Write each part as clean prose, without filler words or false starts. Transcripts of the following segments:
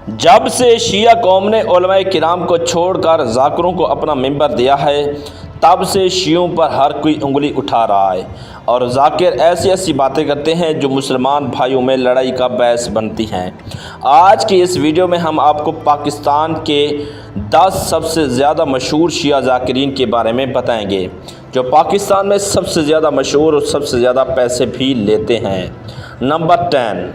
जब से शिया कौम ने उलमाए किराम को छोड़कर ज़ाकिरों को अपना मिंबर दिया है, तब से शियों पर हर कोई उंगली उठा रहा है और ज़ाकिर ऐसी ऐसी बातें करते हैं जो मुसलमान भाइयों में लड़ाई का बायस बनती हैं। आज की इस वीडियो में हम आपको पाकिस्तान के 10 सबसे ज़्यादा मशहूर शिया ज़ाकिरीन के बारे में बताएंगे, जो पाकिस्तान में सबसे ज़्यादा मशहूर और सबसे ज़्यादा पैसे भी लेते हैं। नंबर 10,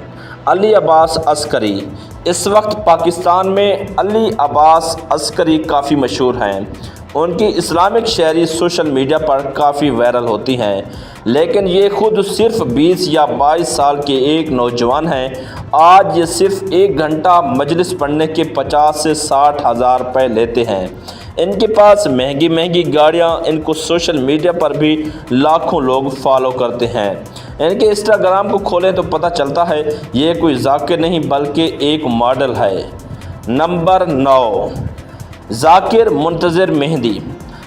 अली अब्बास अस्करी। इस वक्त पाकिस्तान में अली अब्बास अस्करी काफ़ी मशहूर हैं। उनकी इस्लामिक शायरी सोशल मीडिया पर काफ़ी वायरल होती हैं, लेकिन ये खुद सिर्फ 20 या 22 साल के एक नौजवान हैं। आज ये सिर्फ 1 घंटा मजलिस पढ़ने के 50 से 60 हज़ार रुपये लेते हैं। इनके पास महंगी महंगी गाड़ियाँ, इनको सोशल मीडिया पर भी लाखों लोग फॉलो करते हैं। इनके इंस्टाग्राम को खोलें तो पता चलता है ये कोई ज़ाकिर नहीं बल्कि एक मॉडल है। नंबर 9, ज़ाकिर मुंतज़िर मेहदी।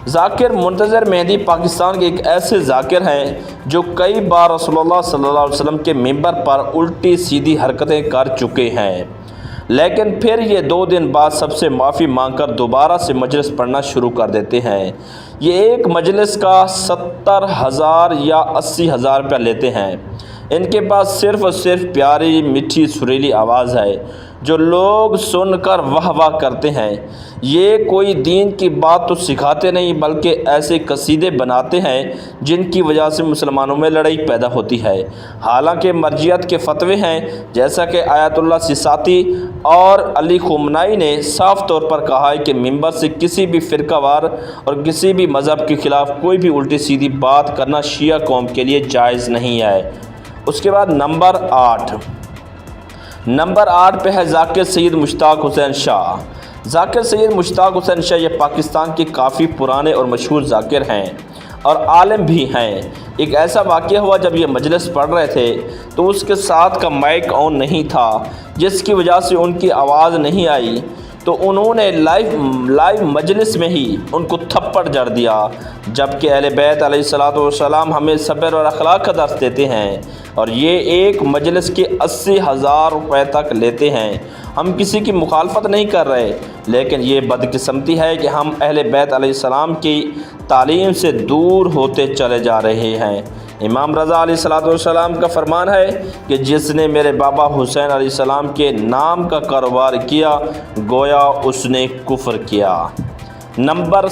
ज़ाकिर मुंतज़िर मेहदी पाकिस्तान के एक ऐसे ज़ाकिर हैं जो कई बार रसूलुल्लाह सल्लल्लाहु अलैहि वसल्लम के मिंबर पर उल्टी सीधी हरकतें कर चुके हैं, लेकिन फिर ये 2 दिन बाद सबसे माफ़ी मांगकर दोबारा से मजलिस पढ़ना शुरू कर देते हैं। ये एक मजलिस का 70,000 या 80,000 रुपया लेते हैं। इनके पास सिर्फ़ और सिर्फ प्यारी मीठी सुरीली आवाज़ है जो लोग सुनकर वाह वाह करते हैं। ये कोई दीन की बात तो सिखाते नहीं बल्कि ऐसे कसीदे बनाते हैं जिनकी वजह से मुसलमानों में लड़ाई पैदा होती है। हालांकि मर्जियत के फतवे हैं, जैसा कि आयतुल्लाह सिसाती और अली खुमनाई ने साफ तौर पर कहा है कि मिंबर से किसी भी फ़िरकावार और किसी भी मज़हब के ख़िलाफ़ कोई भी उल्टी सीधी बात करना शिया कौम के लिए जायज़ नहीं है। उसके बाद नंबर 8 पे है ज़ाकिर सैयद मुश्ताक हुसैन शाह। ज़ाकिर सैयद मुश्ताक हुसैन शाह ये पाकिस्तान के काफ़ी पुराने और मशहूर ज़ाकिर हैं और आलिम भी हैं। एक ऐसा वाक़या हुआ जब ये मजलिस पढ़ रहे थे तो उसके साथ का माइक ऑन नहीं था, जिसकी वजह से उनकी आवाज़ नहीं आई, तो उन्होंने लाइव मजलिस में ही उनको थप्पड़ जड़ दिया। जबकि अहले बैत अलैहिस्सलातु वस्सलाम हमें सब्र और अखलाक का दर्स देते हैं और ये एक मजलिस के 80,000 रुपये तक लेते हैं। हम किसी की मुखालफत नहीं कर रहे, लेकिन ये बदकिस्मती है कि हम अहले बैत अलैहिस्सलाम की तालीम से दूर होते चले जा रहे हैं। इमाम रज़ा अलैहिस्सलातु वस्सलाम का फरमान है कि जिसने मेरे बाबा हुसैन अलैहिस्सलाम के नाम का कारोबार किया गोया उसने कुफ्र किया। नंबर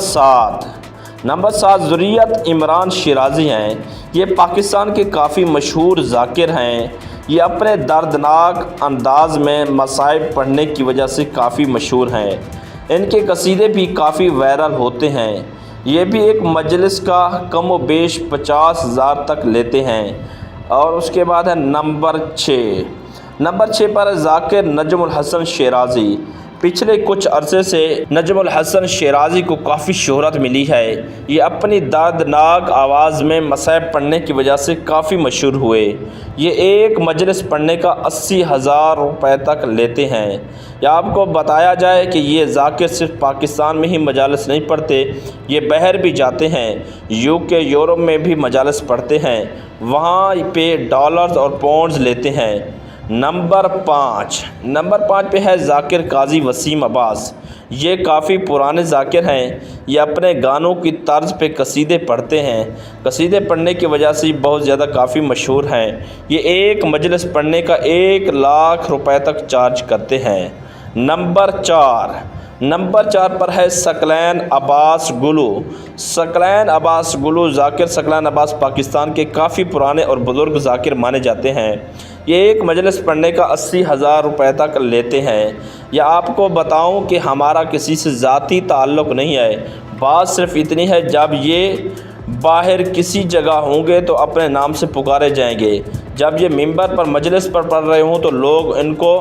7 ज़ुर्रियत इमरान शिराज़ी हैं। ये पाकिस्तान के काफ़ी मशहूर ज़ाकिर हैं। ये अपने दर्दनाक अंदाज में मसाइब पढ़ने की वजह से काफ़ी मशहूर हैं। इनके कसीदे भी काफ़ी वायरल होते हैं। ये भी एक मजलिस का कम व बेश 50,000 तक लेते हैं। और उसके बाद है नंबर 6 पर ज़ाकिर नजमुल हसन शिराज़ी। पिछले कुछ अरसे से नजमुल हसन शिराज़ी को काफ़ी शोहरत मिली है। ये अपनी दर्दनाक आवाज़ में मसाइब पढ़ने की वजह से काफ़ी मशहूर हुए। ये एक मजलिस पढ़ने का 80,000 रुपये तक लेते हैं। या आपको बताया जाए कि ये ज़ाकिर सिर्फ पाकिस्तान में ही मजालिस नहीं पढ़ते, ये बाहर भी जाते हैं। यूके यूरोप में भी मजालिस पढ़ते हैं, वहाँ पे डॉलर्स और पाउंड्स लेते हैं। नंबर 5 पे है ज़ाकिर काजी वसीम अब्बास। ये काफ़ी पुराने ज़ाकिर हैं। ये अपने गानों की तर्ज पे कसीदे पढ़ते हैं। कसीदे पढ़ने की वजह से बहुत ज़्यादा काफ़ी मशहूर हैं। ये एक मजलिस पढ़ने का 1 लाख रुपए तक चार्ज करते हैं। नंबर 4 पर है सकलैन अब्बास गुलू। सकलैन अब्बास गुलू ज़ाकिर सकलैन अब्बास पाकिस्तान के काफ़ी पुराने और बुज़ुर्ग ज़ाकिर माने जाते हैं। ये एक मजलिस पढ़ने का 80,000 रुपये तक लेते हैं। या आपको बताऊं कि हमारा किसी से ज़ाती ताल्लुक़ नहीं है, बात सिर्फ इतनी है जब ये बाहर किसी जगह होंगे तो अपने नाम से पुकारे जाएंगे। जब ये मिंबर पर मजलिस पर पढ़ रहे हों तो लोग इनको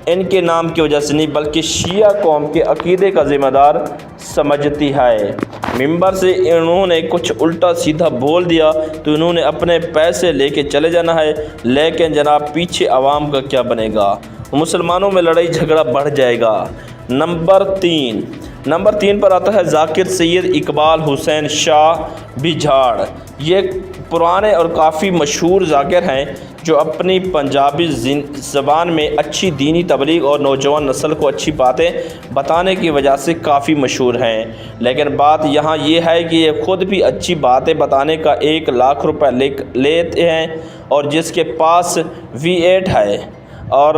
इनके नाम की वजह से नहीं बल्कि शिया कौम के अकीदे का ज़िम्मेदार समझती है। मिंबर से इन्होंने कुछ उल्टा सीधा बोल दिया तो इन्होंने अपने पैसे लेके चले जाना है, लेकिन जनाब पीछे आवाम का क्या बनेगा? मुसलमानों में लड़ाई झगड़ा बढ़ जाएगा। नंबर 3 पर आता है ज़ाकिर सैयद इकबाल हुसैन शाह बिझाड़। ये पुराने और काफ़ी मशहूर ज़ाकिर हैं जो अपनी पंजाबी ज़बान में अच्छी दीनी तबलीग और नौजवान नस्ल को अच्छी बातें बताने की वजह से काफ़ी मशहूर हैं। लेकिन बात यहाँ ये है कि ये ख़ुद भी अच्छी बातें बताने का 1 लाख रुपए लेते हैं और जिसके पास V8 है। और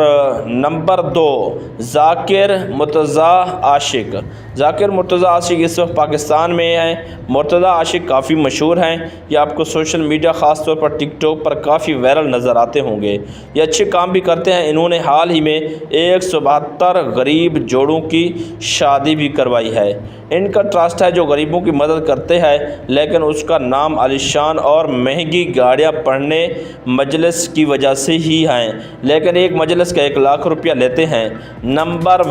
नंबर 2 ज़ाकिर मुर्तज़ा आशिक। ज़ाकिर मुर्तज़ा आशिक इस वक्त पाकिस्तान में है। मुर्तज़ा आशिक काफ़ी मशहूर हैं। ये आपको सोशल मीडिया ख़ास तौर पर टिकटॉक पर काफ़ी वायरल नज़र आते होंगे। ये अच्छे काम भी करते हैं। इन्होंने हाल ही में 172 गरीब जोड़ों की शादी भी करवाई है। इनका ट्रस्ट है जो गरीबों की मदद करते हैं, लेकिन उसका नाम आलिशान और महंगी गाड़ियाँ पढ़ने मजलिस की वजह से ही हैं, लेकिन एक मजलिस का 1 लाख रुपया लेते हैं। नंबर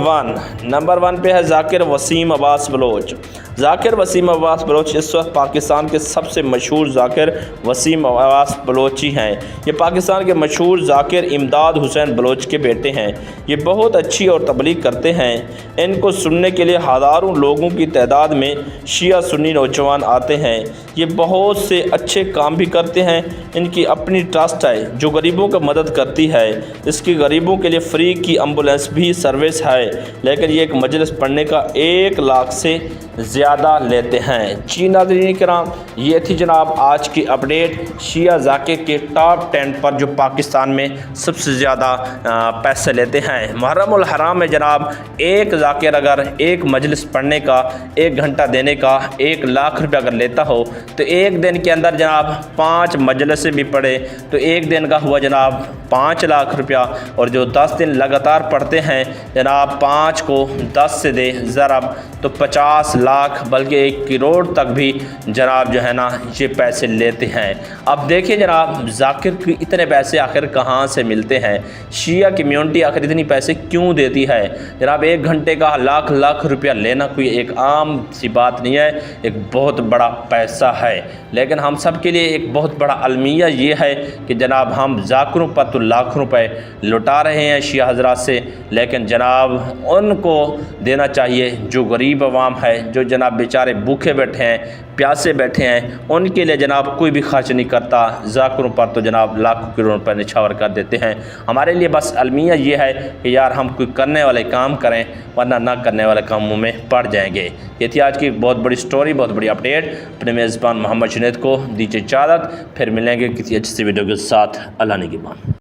1 पे है ज़ाकिर वसीम अब्बास बलोच। ज़ाकिर वसीम अब्बास बलोच इस वक्त पाकिस्तान के सबसे मशहूर ज़ाकिर वसीम अब्बास बलोची हैं। ये पाकिस्तान के मशहूर ज़ाकिर इमदाद हुसैन बलोच के बेटे हैं। ये बहुत अच्छी और तबलीग करते हैं। इनको सुनने के लिए हज़ारों लोगों की तादाद में शिया सुन्नी नौजवान आते हैं। ये बहुत से अच्छे काम भी करते हैं। इनकी अपनी ट्रस्ट है जो गरीबों की मदद करती है। इसकी गरीबों के लिए फ्री की एम्बुलेंस भी सर्विस है, लेकिन ये एक मजलिस पढ़ने का 1 लाख से ज़्यादा लेते हैं। जी नाज़रीन किराम, ये थी जनाब आज की अपडेट शिया ज़ाकिर के टॉप 10 पर जो पाकिस्तान में सबसे ज़्यादा पैसे लेते हैं। मुहर्रमुल हराम में जनाब एक ज़ाकिर अगर एक मजलिस पढ़ने का 1 घंटा देने का 1 लाख रुपया अगर लेता हो तो एक दिन के अंदर जनाब 5 मजलिसें भी पढ़े तो एक दिन का हुआ जनाब 5 लाख रुपया। और जो 10 दिन लगातार पढ़ते हैं जनाब 5 को 10 से दे ज़रब तो 50 लाख बल्कि 1 करोड़ तक भी जनाब जो है ना ये पैसे लेते हैं। अब देखिए जनाब ज़ाकिर के इतने पैसे आखिर कहाँ से मिलते हैं, शिया कम्यूनिटी आखिर इतनी पैसे क्यों देती है। जनाब 1 घंटे का लाख रुपया लेना कोई एक आम सी बात नहीं है, एक बहुत बड़ा पैसा है। लेकिन हम सब के लिए एक बहुत बड़ा अलमिया ये है कि जनाब हम ज़ाकिरों पर तो लाखों रुपए लुटा रहे हैं शिया हज़रात से, लेकिन जनाब उनको देना चाहिए जो गरीब अवाम है, जो जनाब बेचारे भूखे बैठे हैं, प्यासे बैठे हैं, उनके लिए जनाब कोई भी खर्च नहीं करता। ज़ाकिरों पर तो जनाब लाखों करोड़ पर निछावर कर देते हैं। हमारे लिए बस अलमिया ये है कि यार हम कोई करने वाले काम करें, वरना ना करने वाले कामों में पड़ जाएंगे। ये थी आज की बहुत बड़ी स्टोरी, बहुत बड़ी अपडेट। अपने मेज़बान मोहम्मद जुनैद को दीजिए इजाज़त, फिर मिलेंगे किसी अच्छी सी वीडियो के साथ। अल्लाह निगहबान।